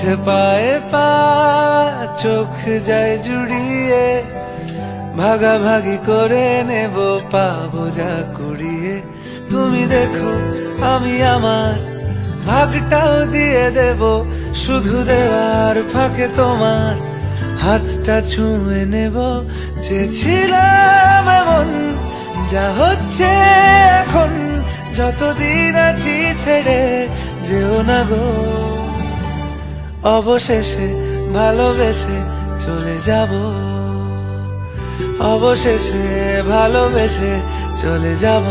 চলছে পায়ে পা, চোখ যায় জুড়িয়ে, ভাগাভাগি করে নেব পাবো যা কুড়িয়ে। তুমি দেখো আমি আমার ভাগটাও দিয়ে দেব, শুধু দেওয়ার ফাঁকে তোমার হাতটা ছুঁয়ে নেব। চেয়েছিলাম এমন, যা হচ্ছে এখন, যতদিন আছি ছেড়ে যেও না গো। অবশেষে ভালোবেসে চলে যাব, অবশেষে ভালোবেসে চলে যাব।